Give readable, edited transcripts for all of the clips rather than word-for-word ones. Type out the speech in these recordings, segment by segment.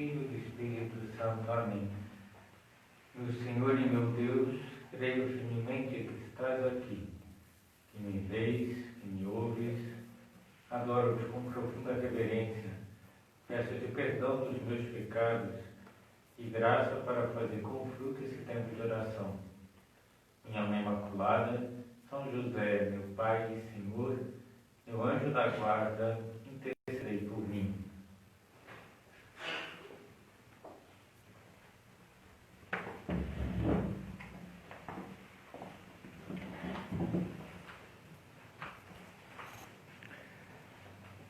Filho e do Espírito Santo. Amém. Meu Senhor e meu Deus, creio firmemente que estás aqui, que me vês, que me ouves. Adoro-te com profunda reverência. Peço-te perdão dos meus pecados e graça para fazer com fruto esse tempo de oração. Minha Mãe Imaculada, São José, meu Pai e Senhor, meu anjo da guarda, intercedei por mim.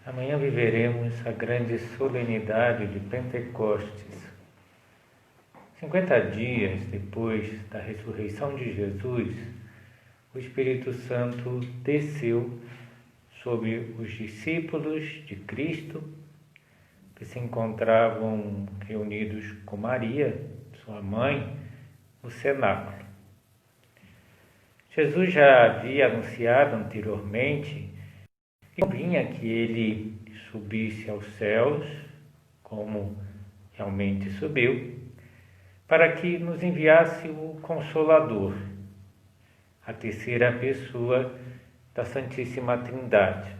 Amanhã viveremos a grande solenidade de Pentecostes. 50 dias depois da ressurreição de Jesus, o Espírito Santo desceu sobre os discípulos de Cristo, que se encontravam reunidos com Maria, sua mãe, no cenáculo. Jesus já havia anunciado anteriormente que convinha que ele subisse aos céus, como realmente subiu, para que nos enviasse o Consolador, a terceira pessoa da Santíssima Trindade.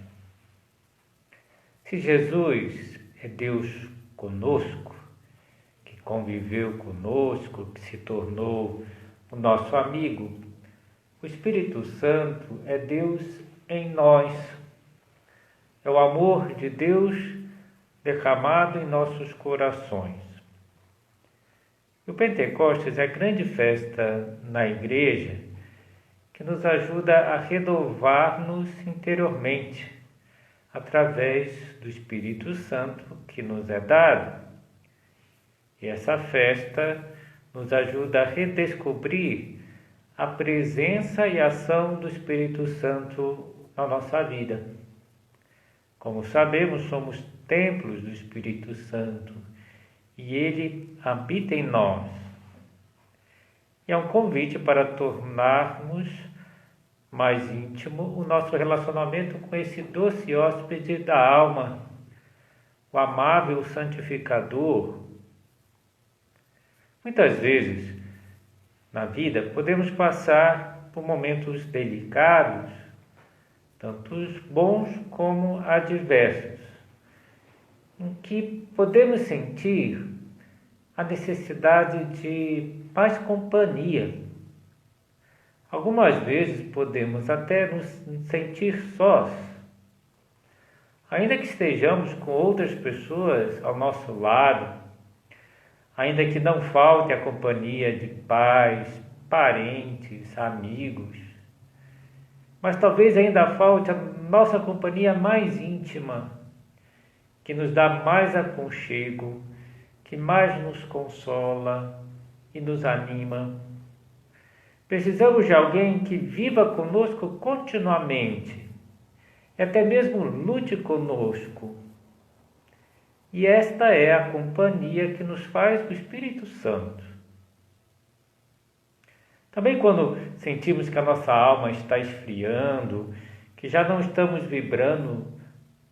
Se Jesus é Deus conosco, que conviveu conosco, que se tornou o nosso amigo, o Espírito Santo é Deus em nós. É o amor de Deus derramado em nossos corações. O Pentecostes é a grande festa na Igreja que nos ajuda a renovar-nos interiormente através do Espírito Santo que nos é dado. E essa festa nos ajuda a redescobrir a presença e a ação do Espírito Santo na nossa vida. Como sabemos, somos templos do Espírito Santo e ele habita em nós. E é um convite para tornarmos mais íntimo o nosso relacionamento com esse doce hóspede da alma, o amável santificador. Muitas vezes na vida podemos passar por momentos delicados, tanto os bons como adversos, em que podemos sentir a necessidade de mais companhia. Algumas vezes podemos até nos sentir sós, ainda que estejamos com outras pessoas ao nosso lado, ainda que não falte a companhia de pais, parentes, amigos, mas talvez ainda falte a nossa companhia mais íntima, que nos dá mais aconchego, que mais nos consola e nos anima. Precisamos de alguém que viva conosco continuamente e até mesmo lute conosco. E esta é a companhia que nos faz o Espírito Santo. Também quando sentimos que a nossa alma está esfriando, que já não estamos vibrando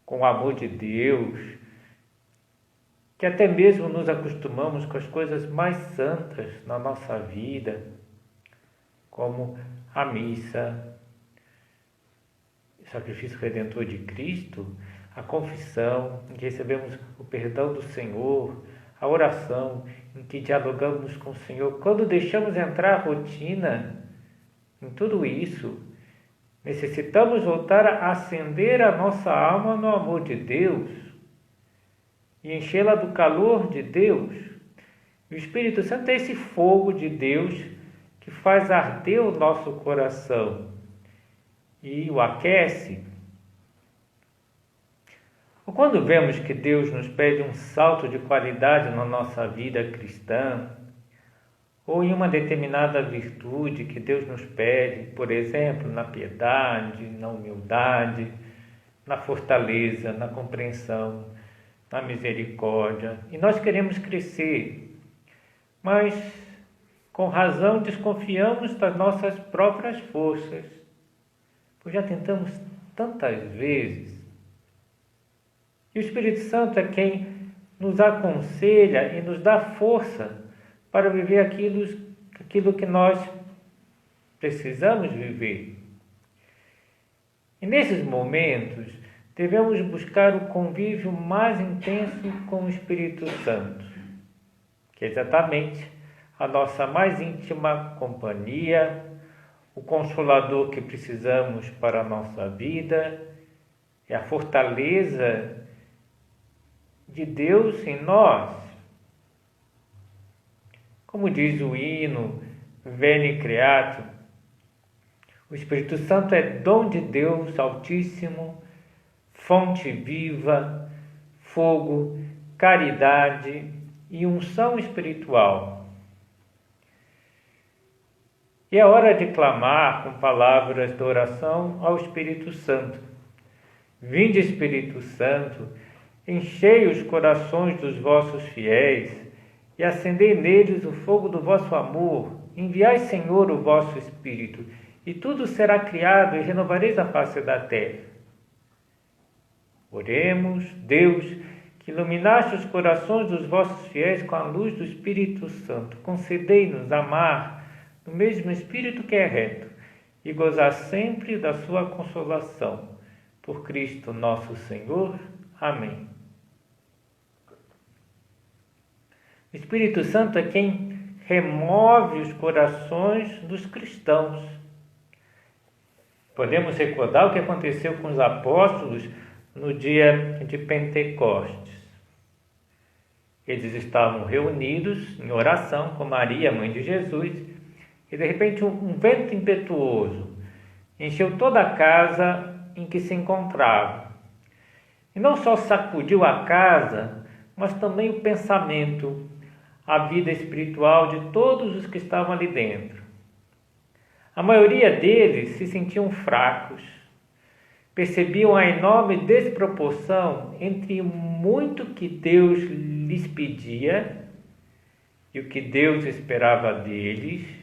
com o amor de Deus, que até mesmo nos acostumamos com as coisas mais santas na nossa vida, como a missa, o sacrifício redentor de Cristo, a confissão, em que recebemos o perdão do Senhor, a oração, em que dialogamos com o Senhor. Quando deixamos entrar a rotina em tudo isso, necessitamos voltar a acender a nossa alma no amor de Deus e enchê-la do calor de Deus. O Espírito Santo é esse fogo de Deus que faz arder o nosso coração e o aquece. Ou quando vemos que Deus nos pede um salto de qualidade na nossa vida cristã, ou em uma determinada virtude que Deus nos pede, por exemplo, na piedade, na humildade, na fortaleza, na compreensão, na misericórdia, e nós queremos crescer, mas com razão desconfiamos das nossas próprias forças, pois já tentamos tantas vezes. E o Espírito Santo é quem nos aconselha e nos dá força para viver aquilo que nós precisamos viver. E nesses momentos, devemos buscar o convívio mais intenso com o Espírito Santo, que é exatamente a nossa mais íntima companhia, o consolador que precisamos para a nossa vida, é a fortaleza de Deus em nós. Como diz o hino Veni Creator, o Espírito Santo é dom de Deus Altíssimo, fonte viva, fogo, caridade e unção espiritual. E é hora de clamar com palavras de oração ao Espírito Santo. Vinde, Espírito Santo, enchei os corações dos vossos fiéis e acendei neles o fogo do vosso amor. Enviai, Senhor, o vosso Espírito, e tudo será criado e renovareis a face da terra. Oremos, Deus, que iluminaste os corações dos vossos fiéis com a luz do Espírito Santo. Concedei-nos amar no mesmo Espírito que é reto e gozar sempre da sua consolação. Por Cristo nosso Senhor. Amém. O Espírito Santo é quem remove os corações dos cristãos. Podemos recordar o que aconteceu com os apóstolos no dia de Pentecostes. Eles estavam reunidos em oração com Maria, mãe de Jesus, e de repente um vento impetuoso encheu toda a casa em que se encontravam. E não só sacudiu a casa, mas também o pensamento, a vida espiritual de todos os que estavam ali dentro. A maioria deles se sentiam fracos, percebiam a enorme desproporção entre o muito que Deus lhes pedia e o que Deus esperava deles.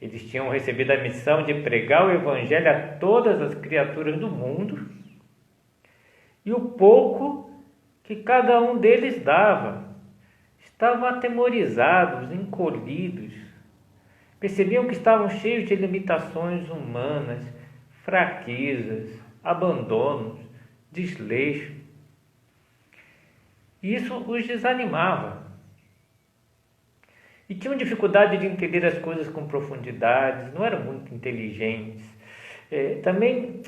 Eles tinham recebido a missão de pregar o Evangelho a todas as criaturas do mundo e o pouco que cada um deles dava. Estavam atemorizados, encolhidos, percebiam que estavam cheios de limitações humanas, fraquezas, abandonos, desleixo. Isso os desanimava. E tinham dificuldade de entender as coisas com profundidade, não eram muito inteligentes. Também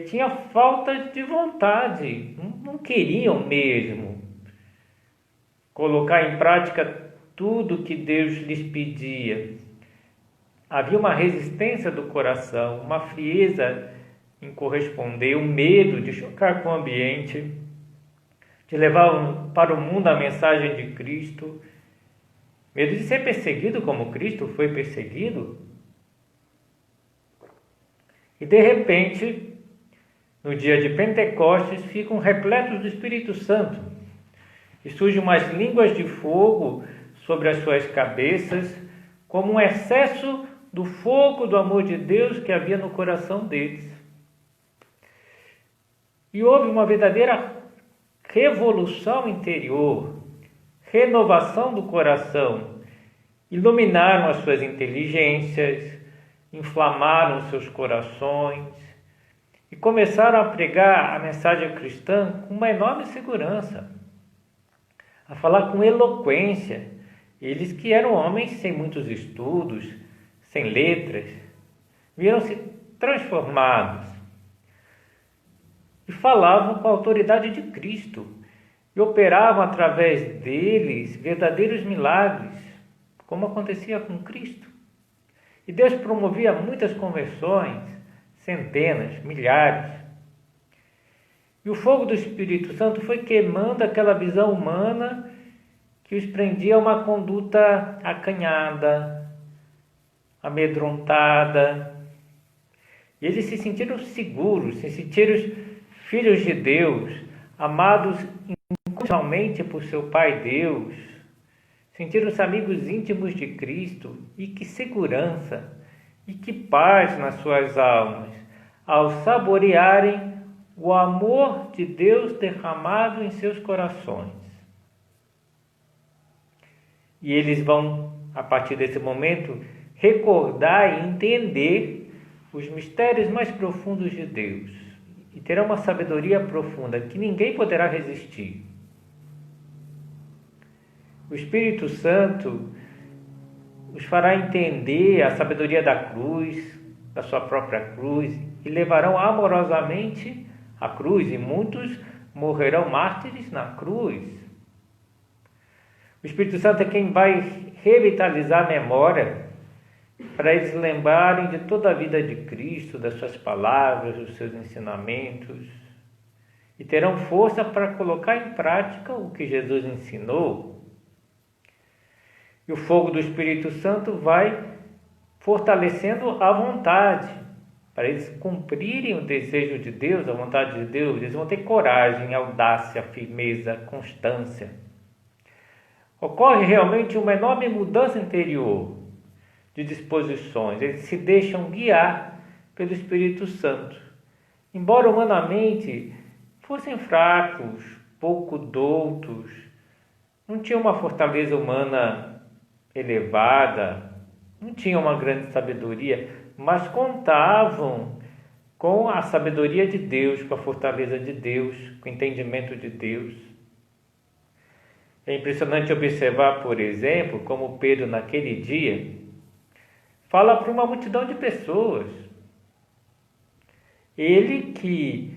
tinha falta de vontade, não queriam mesmo colocar em prática tudo que Deus lhes pedia. Havia uma resistência do coração, uma frieza em corresponder, um medo de chocar com o ambiente, de levar para o mundo a mensagem de Cristo, medo de ser perseguido como Cristo foi perseguido. E de repente, no dia de Pentecostes, ficam repletos do Espírito Santo. E surgem umas línguas de fogo sobre as suas cabeças, como um excesso do fogo do amor de Deus que havia no coração deles. E houve uma verdadeira revolução interior, renovação do coração. Iluminaram as suas inteligências, inflamaram seus corações e começaram a pregar a mensagem cristã com uma enorme segurança, a falar com eloquência. Eles que eram homens sem muitos estudos, sem letras, viram-se transformados e falavam com a autoridade de Cristo e operavam através deles verdadeiros milagres, como acontecia com Cristo. E Deus promovia muitas conversões, centenas, milhares. E o fogo do Espírito Santo foi queimando aquela visão humana que os prendia a uma conduta acanhada, amedrontada. E eles se sentiram seguros, se sentiram filhos de Deus, amados incondicionalmente por seu Pai Deus. Sentiram-se amigos íntimos de Cristo. E que segurança e que paz nas suas almas ao saborearem o amor de Deus derramado em seus corações. E eles vão, a partir desse momento, recordar e entender os mistérios mais profundos de Deus. E terão uma sabedoria profunda que ninguém poderá resistir. O Espírito Santo os fará entender a sabedoria da cruz, da sua própria cruz, e levarão amorosamente a cruz, e muitos morrerão mártires na cruz. O Espírito Santo é quem vai revitalizar a memória para eles lembrarem de toda a vida de Cristo, das suas palavras, dos seus ensinamentos, e terão força para colocar em prática o que Jesus ensinou. E o fogo do Espírito Santo vai fortalecendo a vontade, para eles cumprirem o desejo de Deus, a vontade de Deus. Eles vão ter coragem, audácia, firmeza, constância. Ocorre realmente uma enorme mudança interior de disposições. Eles se deixam guiar pelo Espírito Santo. Embora humanamente fossem fracos, pouco doutos, não tinham uma fortaleza humana elevada, não tinham uma grande sabedoria, mas contavam com a sabedoria de Deus, com a fortaleza de Deus, com o entendimento de Deus. É impressionante observar, por exemplo, como Pedro naquele dia fala para uma multidão de pessoas. Ele que,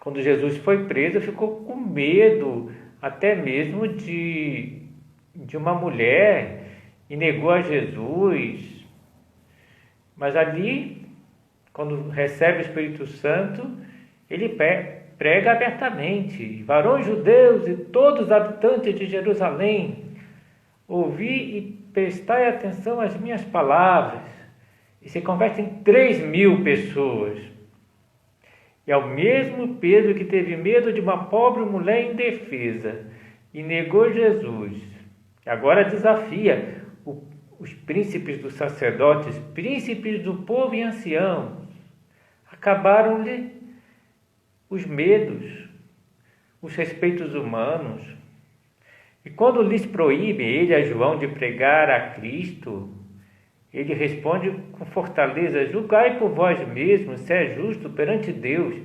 quando Jesus foi preso, ficou com medo até mesmo de uma mulher e negou a Jesus. Mas ali, quando recebe o Espírito Santo, ele prega abertamente: varões judeus e todos os habitantes de Jerusalém, ouvi e prestai atenção às minhas palavras. E se converte em 3.000 pessoas. E ao mesmo Pedro que teve medo de uma pobre mulher indefesa e negou Jesus, agora desafia os príncipes dos sacerdotes, príncipes do povo e anciãos. Acabaram-lhe os medos, os respeitos humanos. E quando lhes proíbe ele a João de pregar a Cristo, ele responde com fortaleza: julgai por vós mesmos se é justo perante Deus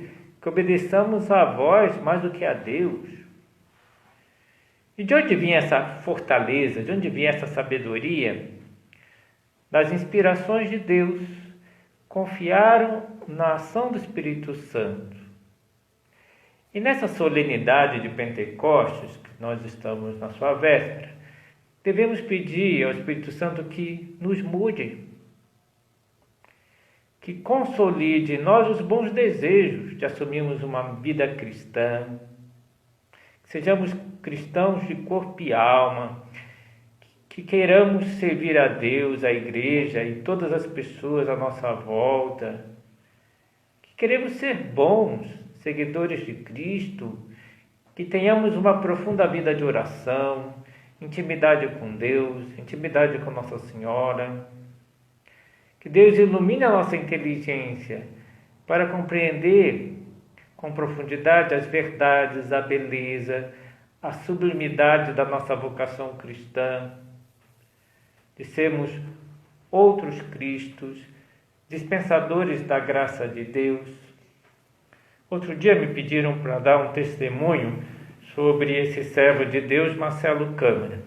que obedeçamos a vós mais do que a Deus. E de onde vinha essa fortaleza? De onde vinha essa sabedoria? Das inspirações de Deus. Confiaram na ação do Espírito Santo. E nessa solenidade de Pentecostes, que nós estamos na sua véspera, devemos pedir ao Espírito Santo que nos mude, que consolide em nós os bons desejos de assumirmos uma vida cristã, que sejamos cristãos de corpo e alma, que queiramos servir a Deus, a igreja e todas as pessoas à nossa volta, que queremos ser bons seguidores de Cristo, que tenhamos uma profunda vida de oração, intimidade com Deus, intimidade com Nossa Senhora. Que Deus ilumine a nossa inteligência para compreender com profundidade as verdades, a beleza, a sublimidade da nossa vocação cristã, de sermos outros Cristos, dispensadores da graça de Deus. Outro dia me pediram para dar um testemunho sobre esse servo de Deus, Marcelo Câmara.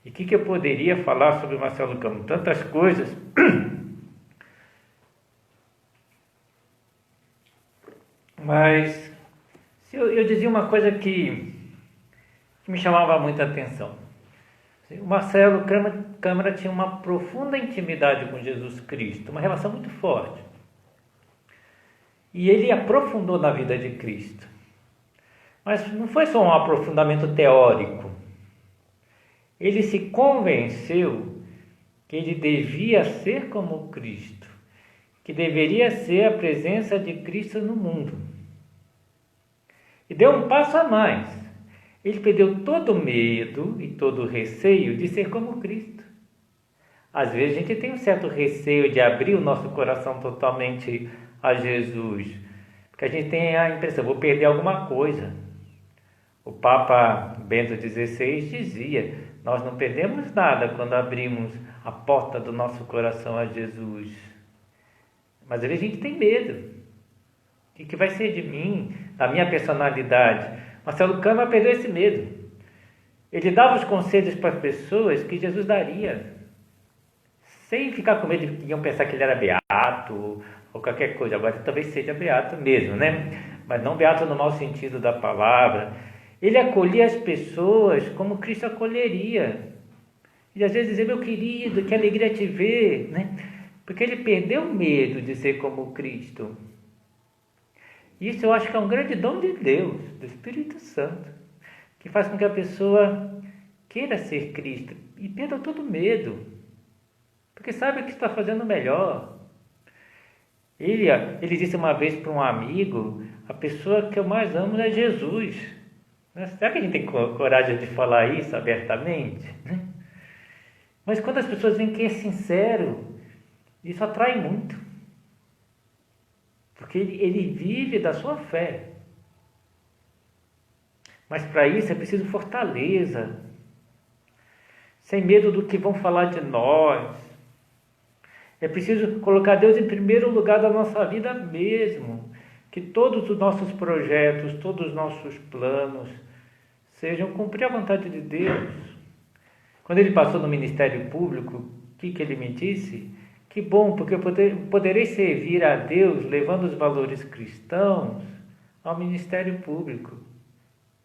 E o que eu poderia falar sobre Marcelo Câmara? Tantas coisas. Mas eu dizia uma coisa que me chamava muita atenção. O Marcelo Câmara tinha uma profunda intimidade com Jesus Cristo, uma relação muito forte. E ele aprofundou na vida de Cristo. Mas não foi só um aprofundamento teórico. Ele se convenceu que ele devia ser como Cristo, que deveria ser a presença de Cristo no mundo. E deu um passo a mais. Ele perdeu todo o medo e todo o receio de ser como Cristo. Às vezes a gente tem um certo receio de abrir o nosso coração totalmente a Jesus, porque que a gente tem a impressão, vou perder alguma coisa. O Papa Bento XVI dizia, nós não perdemos nada quando abrimos a porta do nosso coração a Jesus. Mas às vezes a gente tem medo. O que vai ser de mim, da minha personalidade? Marcelo Câmara perdeu esse medo. Ele dava os conselhos para as pessoas que Jesus daria, sem ficar com medo de que iam pensar que ele era beato ou qualquer coisa. Agora talvez seja beato mesmo, né? Mas não beato no mau sentido da palavra. Ele acolhia as pessoas como Cristo acolheria. E às vezes dizia, meu querido, que alegria te ver, né? Porque ele perdeu o medo de ser como Cristo. Isso eu acho que é um grande dom de Deus, do Espírito Santo, que faz com que a pessoa queira ser Cristo e perda todo medo, porque sabe que está fazendo melhor. Ele disse uma vez para um amigo, a pessoa que eu mais amo é Jesus. Será que a gente tem coragem de falar isso abertamente? Mas quando as pessoas veem que é sincero, isso atrai muito. Porque ele vive da sua fé. Mas para isso é preciso fortaleza. Sem medo do que vão falar de nós. É preciso colocar Deus em primeiro lugar da nossa vida mesmo. Que todos os nossos projetos, todos os nossos planos sejam cumprir a vontade de Deus. Quando ele passou no Ministério Público, o que ele me disse? Que bom, porque eu poderei servir a Deus levando os valores cristãos ao Ministério Público.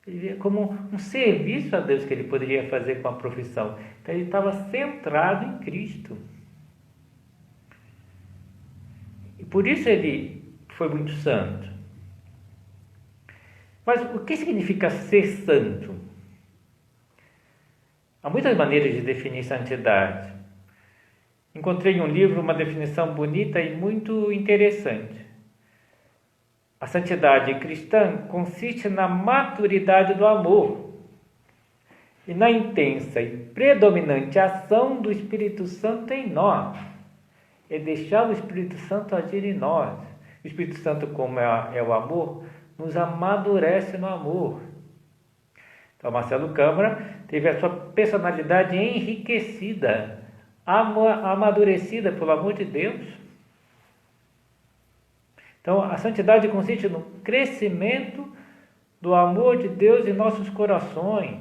Ele via como um serviço a Deus que ele poderia fazer com a profissão. Então ele estava centrado em Cristo. E por isso ele foi muito santo. Mas o que significa ser santo? Há muitas maneiras de definir santidade. Encontrei em um livro uma definição bonita e muito interessante. A santidade cristã consiste na maturidade do amor e na intensa e predominante ação do Espírito Santo em nós. É deixar o Espírito Santo agir em nós. O Espírito Santo, como é o amor, nos amadurece no amor. Então, Marcelo Câmara teve a sua personalidade enriquecida, amadurecida pelo amor de Deus. Então, a santidade consiste no crescimento do amor de Deus em nossos corações,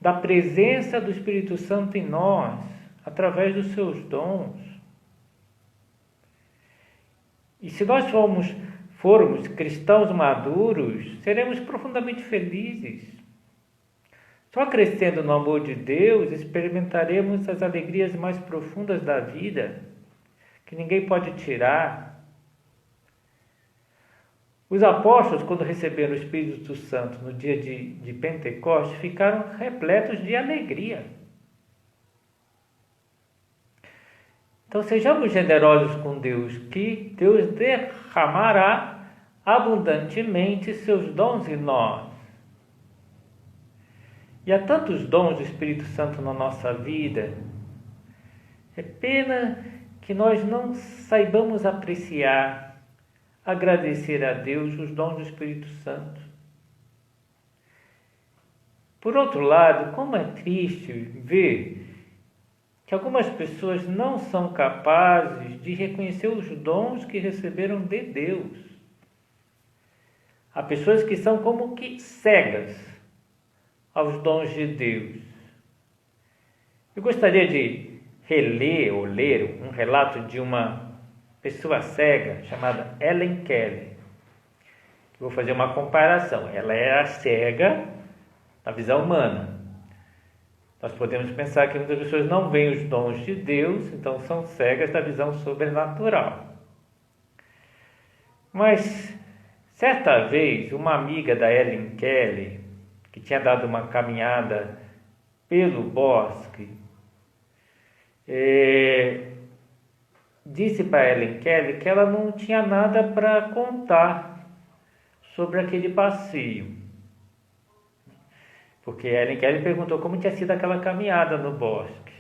da presença do Espírito Santo em nós, através dos seus dons. E se nós formos cristãos maduros, seremos profundamente felizes. Só crescendo no amor de Deus, experimentaremos as alegrias mais profundas da vida, que ninguém pode tirar. Os apóstolos, quando receberam o Espírito Santo no dia de Pentecostes, ficaram repletos de alegria. Então, sejamos generosos com Deus, que Deus derramará abundantemente seus dons em nós. E há tantos dons do Espírito Santo na nossa vida. É pena que nós não saibamos apreciar, agradecer a Deus os dons do Espírito Santo. Por outro lado, como é triste ver que algumas pessoas não são capazes de reconhecer os dons que receberam de Deus. Há pessoas que são como que cegas aos dons de Deus. Eu gostaria de reler ou ler um relato de uma pessoa cega chamada Helen Keller. Eu vou fazer uma comparação. Ela era cega na visão humana. Nós podemos pensar que muitas pessoas não veem os dons de Deus, então são cegas da visão sobrenatural. Mas, certa vez, uma amiga da Helen Keller, que tinha dado uma caminhada pelo bosque, disse para Helen Keller que ela não tinha nada para contar sobre aquele passeio. Porque Helen Keller perguntou como tinha sido aquela caminhada no bosque.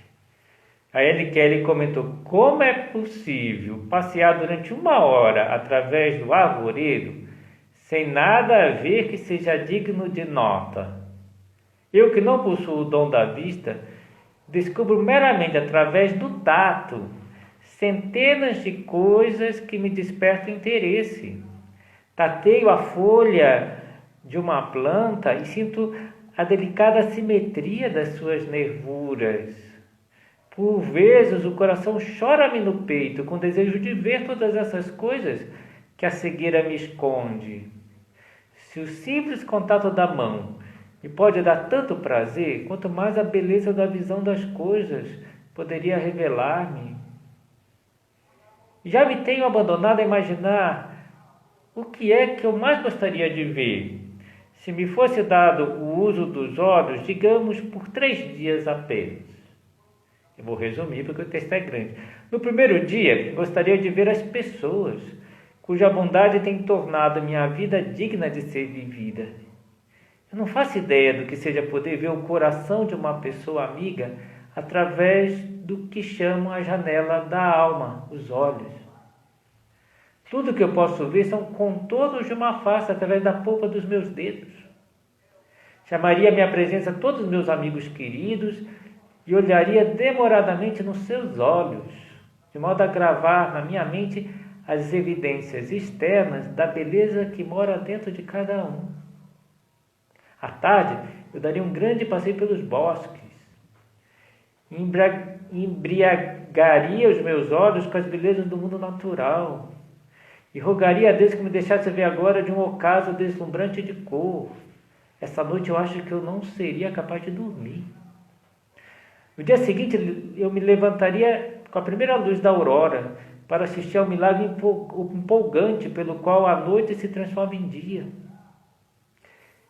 A Ellen Kelly comentou: como é possível passear durante 1 hora através do arvoredo sem nada a ver que seja digno de nota? Eu, que não possuo o dom da vista, descubro meramente através do tato centenas de coisas que me despertam interesse. Tateio a folha de uma planta e sinto a delicada simetria das suas nervuras. Por vezes o coração chora-me no peito com desejo de ver todas essas coisas que a cegueira me esconde. Se o simples contato da mão me pode dar tanto prazer, quanto mais a beleza da visão das coisas poderia revelar-me. Já me tenho abandonado a imaginar o que é que eu mais gostaria de ver. Se me fosse dado o uso dos olhos, digamos, por 3 dias apenas. Eu vou resumir porque o texto é grande. No primeiro dia, gostaria de ver as pessoas, cuja bondade tem tornado minha vida digna de ser vivida. Eu não faço ideia do que seja poder ver o coração de uma pessoa amiga através do que chamam a janela da alma, os olhos. Tudo que eu posso ver são contornos de uma face através da polpa dos meus dedos. Chamaria à minha presença todos os meus amigos queridos e olharia demoradamente nos seus olhos, de modo a gravar na minha mente as evidências externas da beleza que mora dentro de cada um. À tarde, eu daria um grande passeio pelos bosques. Embriagaria os meus olhos com as belezas do mundo natural. E rogaria a Deus que me deixasse ver agora de um ocaso deslumbrante de cor. Essa noite eu acho que eu não seria capaz de dormir. No dia seguinte, eu me levantaria com a primeira luz da aurora para assistir ao milagre empolgante pelo qual a noite se transforma em dia.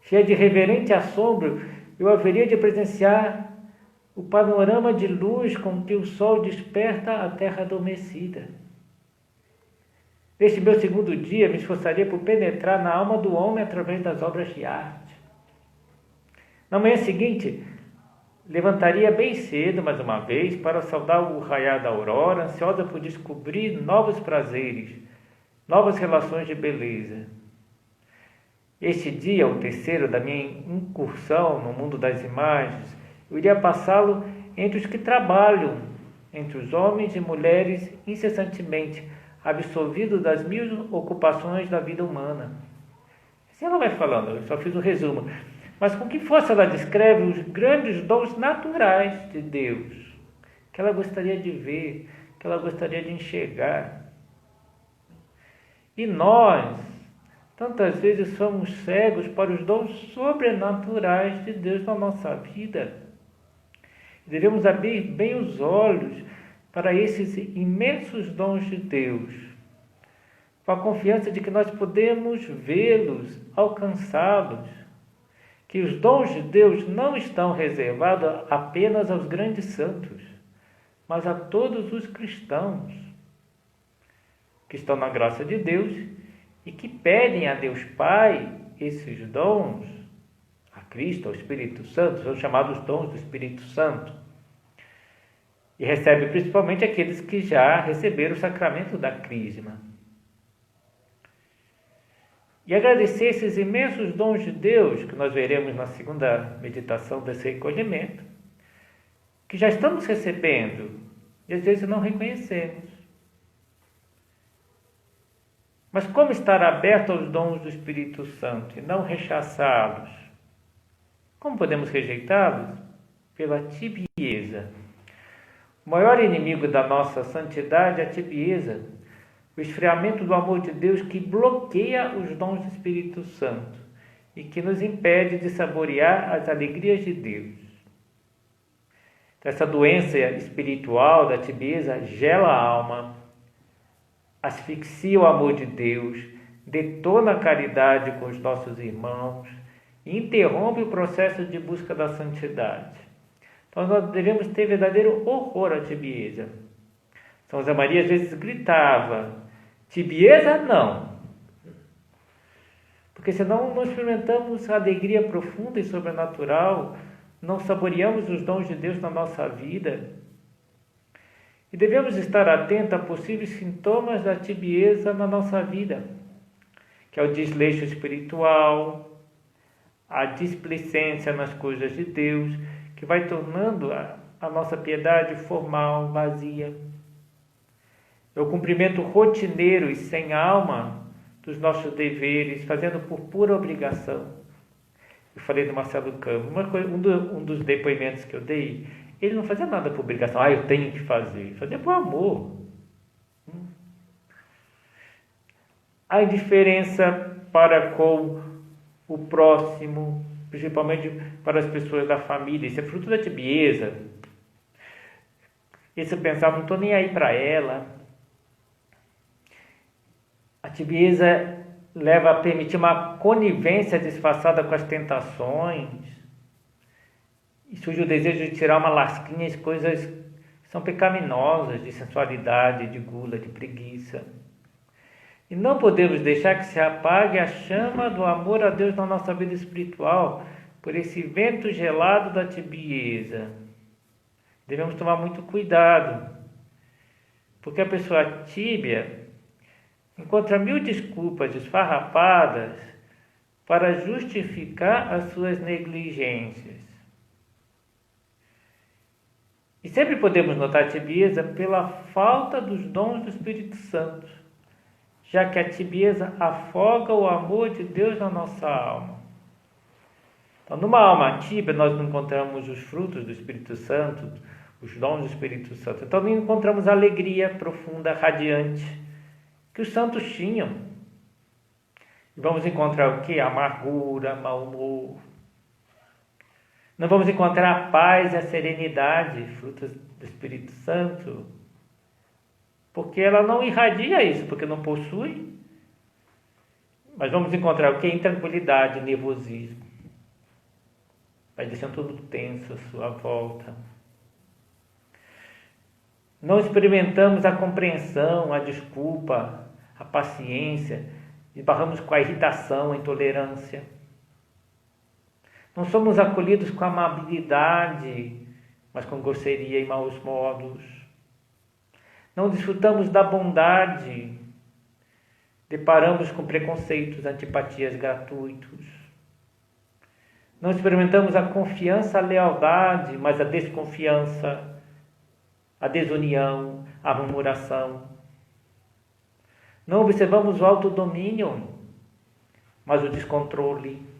Cheia de reverente assombro, eu haveria de presenciar o panorama de luz com que o sol desperta a terra adormecida. Neste meu segundo dia, me esforçaria por penetrar na alma do homem através das obras de arte. Na manhã seguinte, levantaria bem cedo, mais uma vez, para saudar o raiar da aurora, ansiosa por descobrir novos prazeres, novas relações de beleza. Este dia, o terceiro da minha incursão no mundo das imagens, eu iria passá-lo entre os que trabalham, entre os homens e mulheres, incessantemente, absorvidos das 1000 ocupações da vida humana. Assim ela vai falando, eu só fiz um resumo. Mas com que força ela descreve os grandes dons naturais de Deus, que ela gostaria de ver, que ela gostaria de enxergar. E nós, tantas vezes, somos cegos para os dons sobrenaturais de Deus na nossa vida. Devemos abrir bem os olhos para esses imensos dons de Deus, com a confiança de que nós podemos vê-los, alcançá-los, que os dons de Deus não estão reservados apenas aos grandes santos, mas a todos os cristãos que estão na graça de Deus e que pedem a Deus Pai esses dons, a Cristo, ao Espírito Santo, são chamados dons do Espírito Santo. E recebe principalmente aqueles que já receberam o sacramento da crisma. E agradecer esses imensos dons de Deus, que nós veremos na segunda meditação desse recolhimento, que já estamos recebendo e às vezes não reconhecemos. Mas como estar aberto aos dons do Espírito Santo e não rechaçá-los? Como podemos rejeitá-los? Pela tibieza. O maior inimigo da nossa santidade é a tibieza, o esfriamento do amor de Deus que bloqueia os dons do Espírito Santo e que nos impede de saborear as alegrias de Deus. Essa doença espiritual da tibieza gela a alma, asfixia o amor de Deus, detona a caridade com os nossos irmãos e interrompe o processo de busca da santidade. Então nós devemos ter verdadeiro horror à tibieza. São José Maria às vezes gritava: tibieza não, porque senão não experimentamos a alegria profunda e sobrenatural, não saboreamos os dons de Deus na nossa vida. E devemos estar atentos a possíveis sintomas da tibieza na nossa vida, que é o desleixo espiritual, a displicência nas coisas de Deus, que vai tornando a nossa piedade formal, vazia. É o cumprimento rotineiro e sem alma dos nossos deveres, fazendo por pura obrigação. Eu falei do Marcelo Campos, um dos depoimentos que eu dei, ele não fazia nada por obrigação. Eu tenho que fazer. Ele fazia por amor. A indiferença para com o próximo, principalmente para as pessoas da família. Isso é fruto da tibieza. Esse pensava, não estou nem aí para ela. A tibieza leva a permitir uma conivência disfarçada com as tentações. E surge o desejo de tirar uma lasquinha de coisas que são pecaminosas, de sensualidade, de gula, de preguiça. E não podemos deixar que se apague a chama do amor a Deus na nossa vida espiritual por esse vento gelado da tibieza. Devemos tomar muito cuidado, porque a pessoa tíbia encontra 1000 desculpas esfarrapadas para justificar as suas negligências. E sempre podemos notar a tibieza pela falta dos dons do Espírito Santo, já que a tibieza afoga o amor de Deus na nossa alma. Então, numa alma tíbia, nós não encontramos os frutos do Espírito Santo, os dons do Espírito Santo. Então, não encontramos a alegria profunda, radiante, que os santos tinham. E vamos encontrar o quê? Amargura, mau humor. Não vamos encontrar a paz e a serenidade, frutos do Espírito Santo, porque ela não irradia isso, porque não possui. Mas vamos encontrar o quê? Intranquilidade, nervosismo. Vai deixando tudo tenso à sua volta. Não experimentamos a compreensão, a desculpa, a paciência. Esbarramos com a irritação, a intolerância. Não somos acolhidos com amabilidade, mas com grosseria e maus modos. Não desfrutamos da bondade, deparamos com preconceitos, antipatias gratuitos. Não experimentamos a confiança, a lealdade, mas a desconfiança, a desunião, a murmuração. Não observamos o autodomínio, mas o descontrole.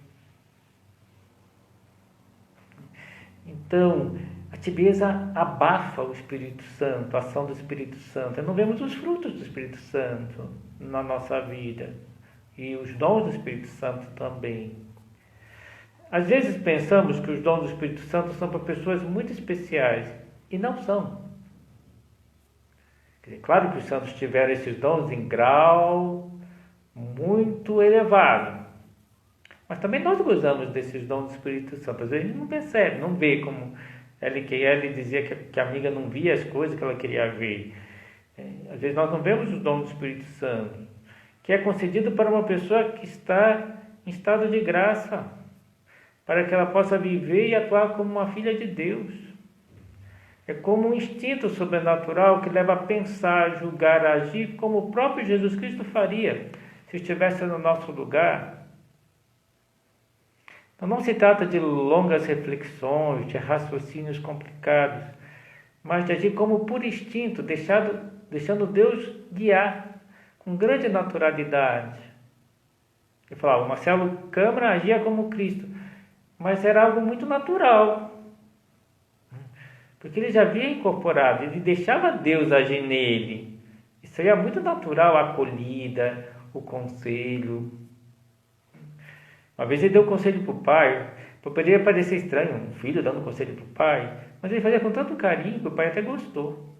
Então, a tibieza abafa o Espírito Santo, a ação do Espírito Santo. Não vemos os frutos do Espírito Santo na nossa vida. E os dons do Espírito Santo também. Às vezes pensamos que os dons do Espírito Santo são para pessoas muito especiais. E não são. Claro que os santos tiveram esses dons em grau muito elevado. Mas também nós gozamos desses dons do Espírito Santo. Às vezes a gente não percebe, não vê, como L.K.L. dizia que a amiga não via as coisas que ela queria ver. Às vezes nós não vemos os dons do Espírito Santo, que é concedido para uma pessoa que está em estado de graça, para que ela possa viver e atuar como uma filha de Deus. É como um instinto sobrenatural que leva a pensar, julgar, agir como o próprio Jesus Cristo faria se estivesse no nosso lugar. Então, não se trata de longas reflexões, de raciocínios complicados, mas de agir como por instinto, deixando Deus guiar com grande naturalidade. Eu falava, o Marcelo Câmara agia como Cristo, mas era algo muito natural, porque ele já havia incorporado, ele deixava Deus agir nele. Isso aí é muito natural, a acolhida, o conselho. Uma vez ele deu conselho para o pai, poderia parecer estranho, um filho dando conselho para o pai, mas ele fazia com tanto carinho que o pai até gostou.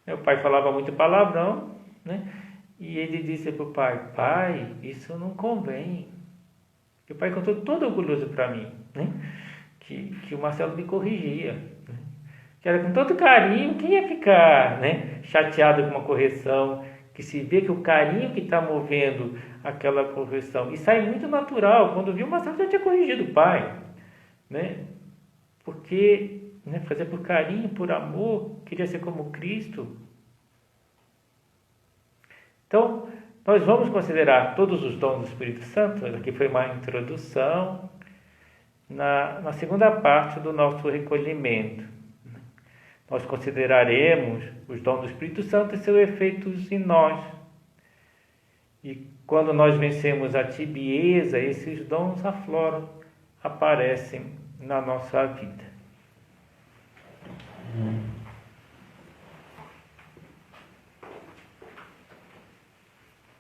O pai falava muito palavrão, né? E ele disse para o pai, pai, isso não convém. E o pai contou todo orgulhoso para mim, né? Que o Marcelo me corrigia, né? Que era com tanto carinho, quem ia ficar, né, chateado com uma correção, que se vê que o carinho que está movendo aquela correção, e sai muito natural, quando viu o Marcelo já tinha corrigido o pai, né? Porque né? Fazer por carinho, por amor, queria ser como Cristo. Então, nós vamos considerar todos os dons do Espírito Santo. Aqui foi uma introdução na segunda parte do nosso recolhimento. Nós consideraremos os dons do Espírito Santo e seus efeitos em nós. E quando nós vencemos a tibieza, esses dons afloram, aparecem na nossa vida.